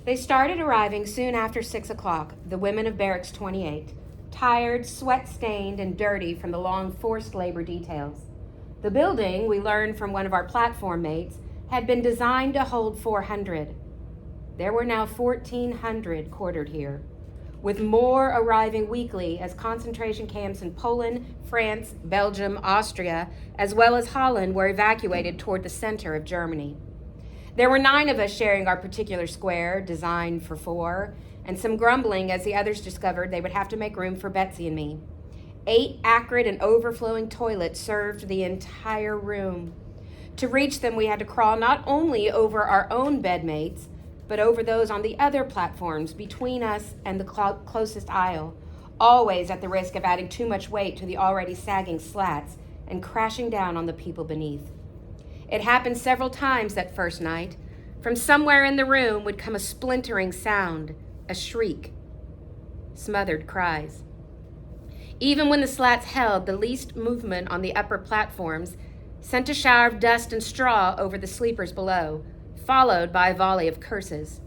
They started arriving soon after 6 o'clock, the women of Barracks 28, tired, sweat-stained, and dirty from the long forced labor details. The building, we learned from one of our platform mates, had been designed to hold 400. There were now 1,400 quartered here, with more arriving weekly as concentration camps in Poland, France, Belgium, Austria, as well as Holland were evacuated toward the center of Germany. There were 9 of us sharing our particular square, designed for 4, and some grumbling as the others discovered they would have to make room for Betsy and me. 8 acrid and overflowing toilets served the entire room. To reach them, we had to crawl not only over our own bedmates, but over those on the other platforms between us and the closest aisle, always at the risk of adding too much weight to the already sagging slats and crashing down on the people beneath. It happened several times that first night. From somewhere in the room would come a splintering sound, a shriek, smothered cries. Even when the slats held, the least movement on the upper platforms sent a shower of dust and straw over the sleepers below, followed by a volley of curses.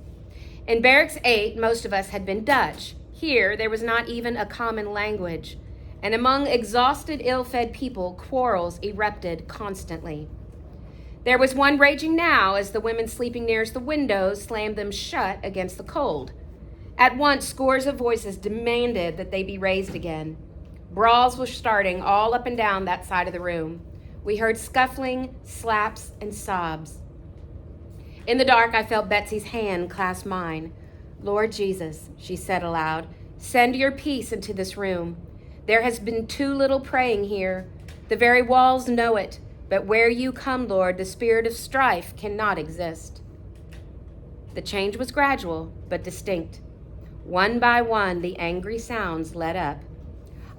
In Barracks 8, most of us had been Dutch. Here, there was not even a common language, and among exhausted, ill-fed people, quarrels erupted constantly. There was one raging now as the women sleeping nearest the windows slammed them shut against the cold. At once, scores of voices demanded that they be raised again. Brawls were starting all up and down that side of the room. We heard scuffling, slaps, and sobs. In the dark, I felt Betsy's hand clasp mine. "Lord Jesus," she said aloud, "send your peace into this room. There has been too little praying here. The very walls know it. But where you come, Lord, the spirit of strife cannot exist." The change was gradual, but distinct. One by one, the angry sounds led up.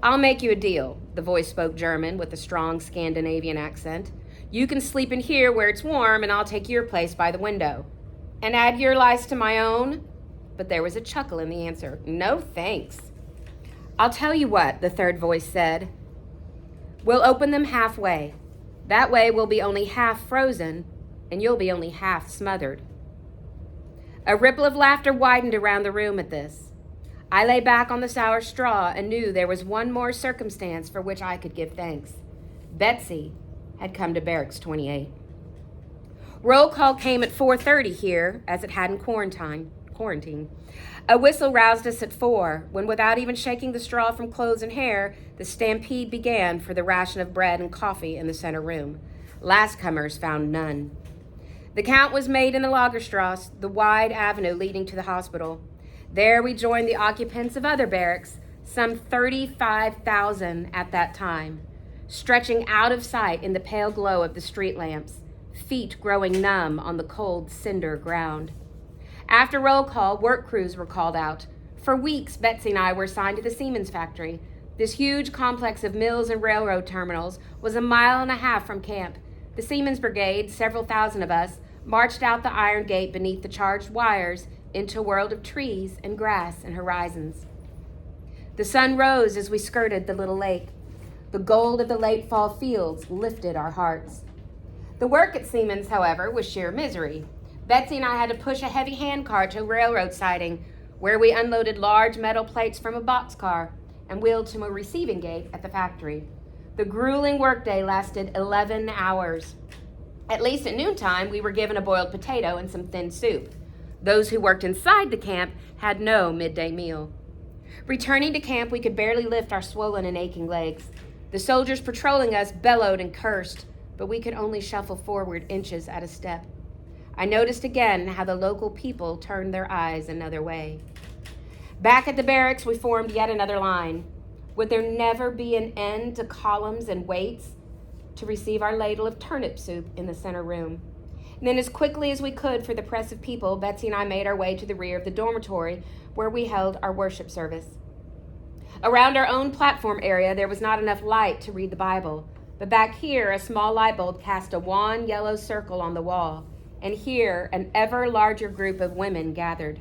"I'll make you a deal," the voice spoke German with a strong Scandinavian accent. "You can sleep in here where it's warm, and I'll take your place by the window. And add your lice to my own?" But there was a chuckle in the answer. "No, thanks." "I'll tell you what," the third voice said. "We'll open them halfway. That way we'll be only half frozen, and you'll be only half smothered." A ripple of laughter widened around the room at this. I lay back on the sour straw and knew there was one more circumstance for which I could give thanks. Betsy had come to Barracks 28. Roll call came at 4:30 here, as it had in quarantine. A whistle roused us at 4, when without even shaking the straw from clothes and hair, the stampede began for the ration of bread and coffee in the center room. Lastcomers found none. The count was made in the Lagerstrasse, the wide avenue leading to the hospital. There we joined the occupants of other barracks, some 35,000 at that time, stretching out of sight in the pale glow of the street lamps, feet growing numb on the cold cinder ground. After roll call, work crews were called out. For weeks, Betsy and I were assigned to the Siemens factory. This huge complex of mills and railroad terminals was a mile and a half from camp. The Siemens Brigade, several thousand of us, marched out the iron gate beneath the charged wires into a world of trees and grass and horizons. The sun rose as we skirted the little lake. The gold of the late fall fields lifted our hearts. The work at Siemens, however, was sheer misery. Betsy and I had to push a heavy handcart to a railroad siding, where we unloaded large metal plates from a boxcar and wheeled to a receiving gate at the factory. The grueling workday lasted 11 hours. At least at noontime, we were given a boiled potato and some thin soup. Those who worked inside the camp had no midday meal. Returning to camp, we could barely lift our swollen and aching legs. The soldiers patrolling us bellowed and cursed, but we could only shuffle forward inches at a step. I noticed again how the local people turned their eyes another way. Back at the barracks, we formed yet another line. Would there never be an end to columns and waits to receive our ladle of turnip soup in the center room? And then as quickly as we could for the press of people, Betsy and I made our way to the rear of the dormitory where we held our worship service. Around our own platform area, there was not enough light to read the Bible, but back here, a small light bulb cast a wan yellow circle on the wall, and here an ever larger group of women gathered.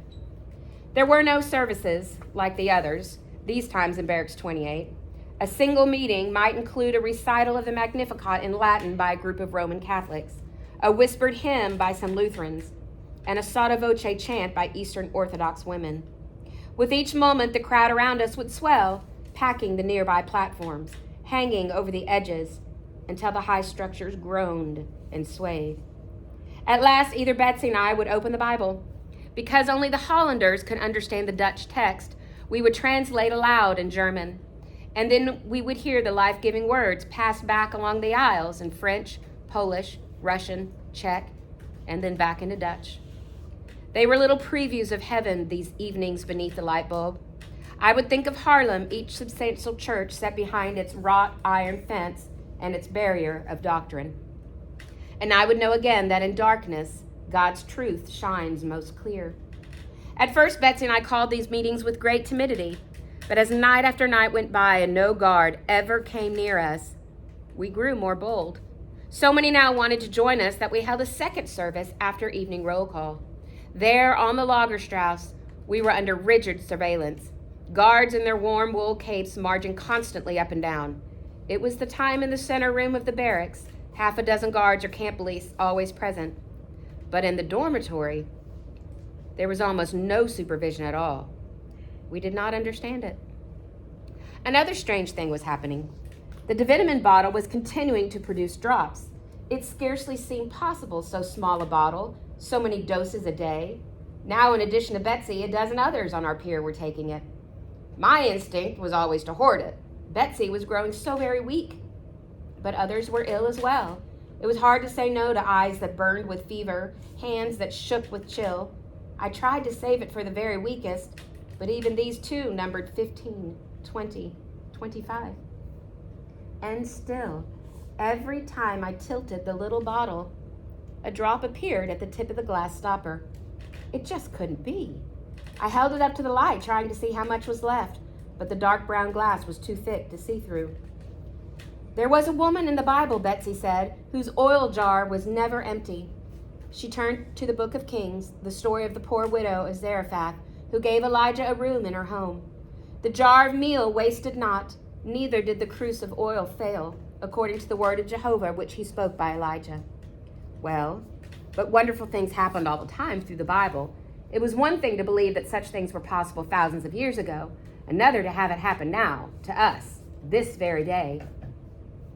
There were no services like the others, these times in Barracks 28. A single meeting might include a recital of the Magnificat in Latin by a group of Roman Catholics, a whispered hymn by some Lutherans. and a sotto voce chant by Eastern Orthodox women. With each moment, the crowd around us would swell, packing the nearby platforms, hanging over the edges, until the high structures groaned and swayed. At last, either Betsy and I would open the Bible. Because only the Hollanders could understand the Dutch text, we would translate aloud in German, and then we would hear the life-giving words passed back along the aisles in French, Polish, Russian, Czech, and then back into Dutch. They were little previews of heaven, these evenings beneath the light bulb. I would think of Haarlem, each substantial church set behind its wrought iron fence and its barrier of doctrine. And I would know again that in darkness, God's truth shines most clear. At first, Betsy and I called these meetings with great timidity, but as night after night went by and no guard ever came near us, we grew more bold. So many now wanted to join us that we held a second service after evening roll call. There on the Lagerstrasse, we were under rigid surveillance, guards in their warm wool capes marching constantly up and down. It was the time in the center room of the barracks, half a dozen guards or camp police always present. But in the dormitory, there was almost no supervision at all. We did not understand it. Another strange thing was happening. The divitamin bottle was continuing to produce drops. It scarcely seemed possible, so small a bottle, so many doses a day. Now, in addition to Betsy, a dozen others on our pier were taking it. My instinct was always to hoard it. Betsy was growing so very weak. But others were ill as well. It was hard to say no to eyes that burned with fever, hands that shook with chill. I tried to save it for the very weakest, but even these too numbered 15, 20, 25. And still, every time I tilted the little bottle, a drop appeared at the tip of the glass stopper. It just couldn't be. I held it up to the light, trying to see how much was left, but the dark brown glass was too thick to see through. There was a woman in the Bible, Betsy said, whose oil jar was never empty. She turned to the Book of Kings, the story of the poor widow of Zarephath, who gave Elijah a room in her home. The jar of meal wasted not, neither did the cruse of oil fail, according to the word of Jehovah, which he spoke by Elijah. Well, but wonderful things happened all the time through the Bible. It was one thing to believe that such things were possible thousands of years ago, another to have it happen now, to us, this very day.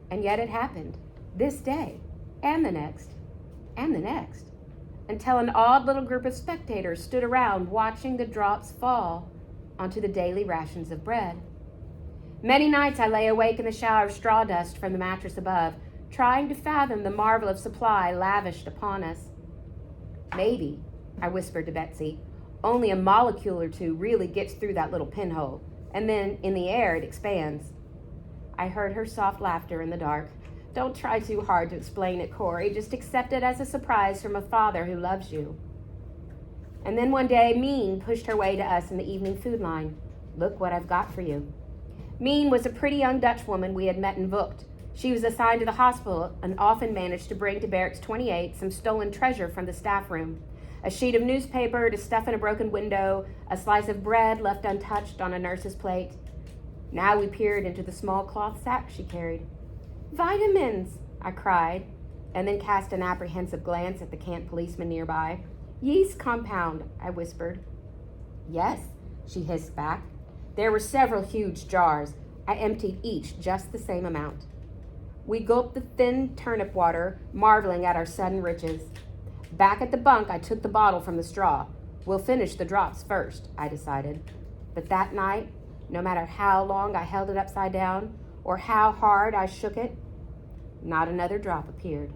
And yet it happened, this day, and the next, and the next, until an awed little group of spectators stood around watching the drops fall onto the daily rations of bread. Many nights I lay awake in the shower of straw dust from the mattress above, trying to fathom the marvel of supply lavished upon us. Maybe, I whispered to Betsy, only a molecule or two really gets through that little pinhole, and then in the air it expands. I heard her soft laughter in the dark. Don't try too hard to explain it, Corey. Just accept it as a surprise from a father who loves you. And then one day, Meen pushed her way to us in the evening food line. Look what I've got for you. Meen was a pretty young Dutch woman we had met in Vught. She was assigned to the hospital and often managed to bring to Barracks 28 some stolen treasure from the staff room. A sheet of newspaper to stuff in a broken window, a slice of bread left untouched on a nurse's plate. Now we peered into the small cloth sack she carried. Vitamins, I cried, and then cast an apprehensive glance at the camp policeman nearby. Yeast compound, I whispered. Yes, she hissed back. There were several huge jars. I emptied each just the same amount. We gulped the thin turnip water, marveling at our sudden riches. Back at the bunk, I took the bottle from the straw. We'll finish the drops first, I decided. But that night, no matter how long I held it upside down or how hard I shook it, not another drop appeared.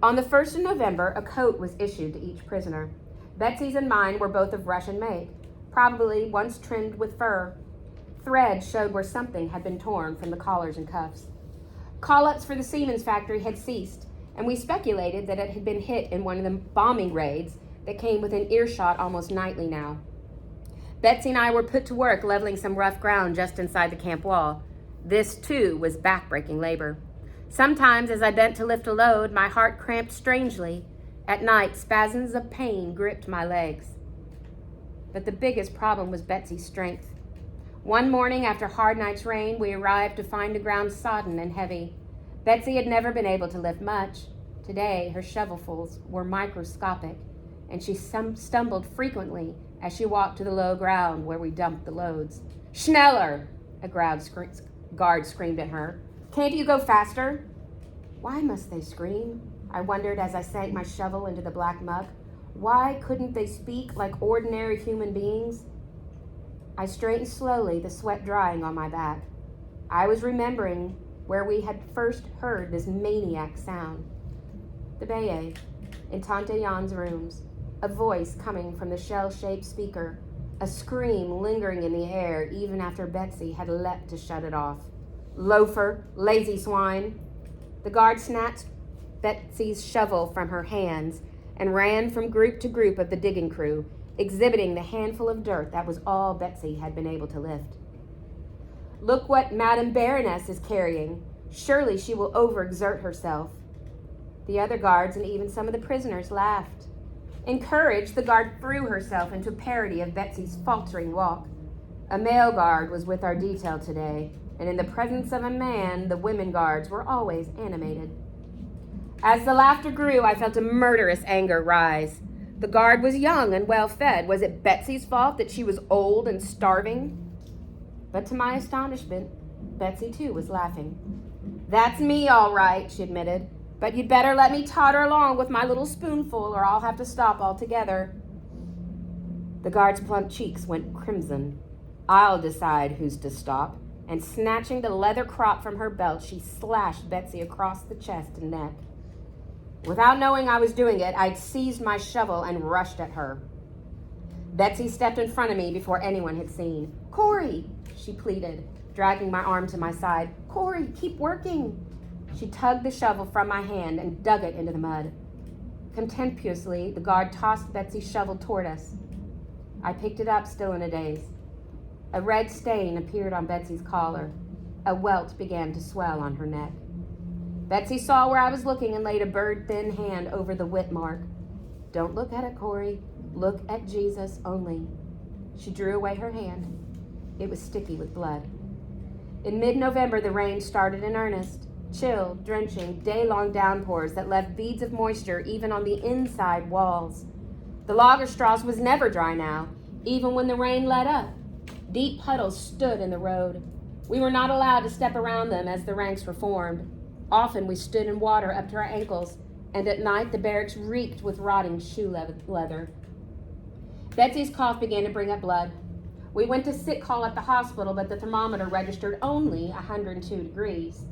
On the 1st of November, a coat was issued to each prisoner. Betsy's and mine were both of Russian make, probably once trimmed with fur. Thread showed where something had been torn from the collars and cuffs. Call-ups for the Siemens factory had ceased, and we speculated that it had been hit in one of the bombing raids that came within earshot almost nightly now. Betsy and I were put to work leveling some rough ground just inside the camp wall. This, too, was back-breaking labor. Sometimes, as I bent to lift a load, my heart cramped strangely. At night, spasms of pain gripped my legs. But the biggest problem was Betsy's strength. One morning, after a hard night's rain, we arrived to find the ground sodden and heavy. Betsy had never been able to lift much. Today, her shovelfuls were microscopic, and she stumbled frequently as she walked to the low ground where we dumped the loads. "Schneller!" a guard screamed at her. "Can't you go faster?" Why must they scream? I wondered as I sank my shovel into the black muck. Why couldn't they speak like ordinary human beings? I straightened slowly, the sweat drying on my back. I was remembering where we had first heard this maniac sound. The Baye, in Tante Jan's rooms, a voice coming from the shell-shaped speaker, a scream lingering in the air even after Betsy had leapt to shut it off. "Loafer, lazy swine!" The guard snatched Betsy's shovel from her hands and ran from group to group of the digging crew, exhibiting the handful of dirt that was all Betsy had been able to lift. "Look what Madame Baroness is carrying. Surely she will overexert herself." The other guards and even some of the prisoners laughed. Encouraged, the guard threw herself into a parody of Betsy's faltering walk. A male guard was with our detail today, and in the presence of a man, the women guards were always animated. As the laughter grew, I felt a murderous anger rise. The guard was young and well-fed. Was it Betsy's fault that she was old and starving? But to my astonishment, Betsy too was laughing. "That's me, all right," she admitted. "But you'd better let me totter along with my little spoonful, or I'll have to stop altogether." The guard's plump cheeks went crimson. "I'll decide who's to stop." And snatching the leather crop from her belt, she slashed Betsy across the chest and neck. Without knowing I was doing it, I'd seized my shovel and rushed at her. Betsy stepped in front of me before anyone had seen. "Corey," she pleaded, dragging my arm to my side. "Corey, keep working." She tugged the shovel from my hand and dug it into the mud. Contemptuously, the guard tossed Betsy's shovel toward us. I picked it up, still in a daze. A red stain appeared on Betsy's collar. A welt began to swell on her neck. Betsy saw where I was looking and laid a bird-thin hand over the whip mark. "Don't look at it, Corey. Look at Jesus only." She drew away her hand. It was sticky with blood. In mid-November, the rain started in earnest. Chill, drenching, day-long downpours that left beads of moisture even on the inside walls. The Lagerstrasse was never dry now, even when the rain let up. Deep puddles stood in the road. We were not allowed to step around them as the ranks were formed. Often we stood in water up to our ankles, and at night the barracks reeked with rotting shoe leather. Betsy's cough began to bring up blood. We went to sick call at the hospital, but the thermometer registered only 102 degrees,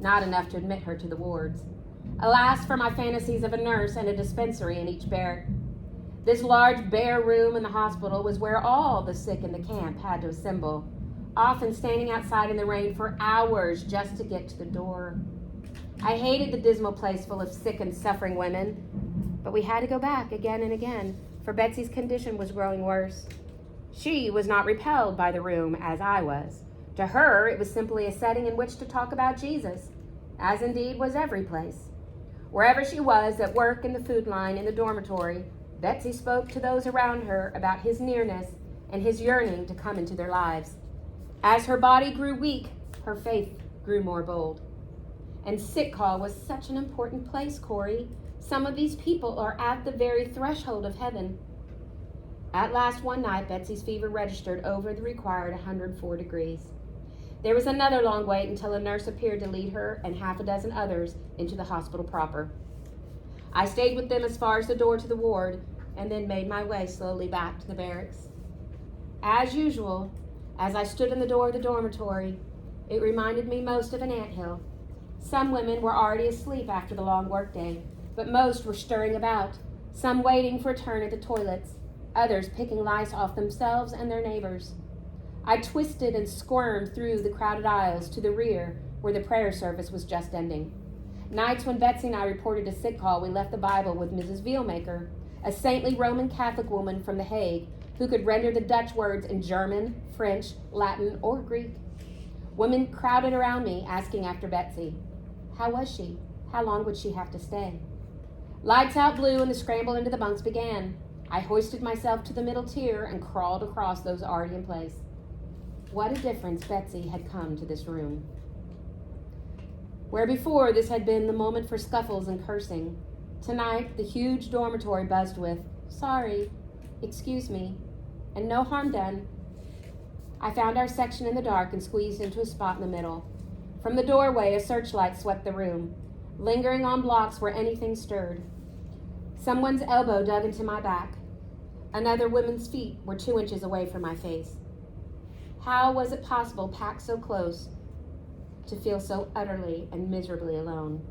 not enough to admit her to the wards. Alas for my fantasies of a nurse and a dispensary in each barrack. This large bare room in the hospital was where all the sick in the camp had to assemble, often standing outside in the rain for hours just to get to the door. I hated the dismal place full of sick and suffering women, but we had to go back again and again, for Betsy's condition was growing worse. She was not repelled by the room as I was. To her, it was simply a setting in which to talk about Jesus, as indeed was every place. Wherever she was, at work, in the food line, in the dormitory, Betsy spoke to those around her about his nearness and his yearning to come into their lives. As her body grew weak, her faith grew more bold. And sick call was such an important place, Corey. Some of these people are at the very threshold of heaven. At last one night, Betsy's fever registered over the required 104 degrees. There was another long wait until a nurse appeared to lead her and half a dozen others into the hospital proper. I stayed with them as far as the door to the ward and then made my way slowly back to the barracks. As usual, as I stood in the door of the dormitory, it reminded me most of an anthill. Some women were already asleep after the long workday, but most were stirring about, some waiting for a turn at the toilets, others picking lice off themselves and their neighbors. I twisted and squirmed through the crowded aisles to the rear where the prayer service was just ending. Nights when Betsy and I reported to sick call, we left the Bible with Mrs. Veelmaker, a saintly Roman Catholic woman from The Hague who could render the Dutch words in German, French, Latin, or Greek. Women crowded around me asking after Betsy. How was she? How long would she have to stay? Lights out blew and the scramble into the bunks began. I hoisted myself to the middle tier and crawled across those already in place. What a difference Betsy had come to this room. Where before this had been the moment for scuffles and cursing, tonight the huge dormitory buzzed with, "Sorry, excuse me, and no harm done." I found our section in the dark and squeezed into a spot in the middle. From the doorway, a searchlight swept the room, lingering on blocks where anything stirred. Someone's elbow dug into my back. Another woman's feet were 2 inches away from my face. How was it possible, packed so close, to feel so utterly and miserably alone?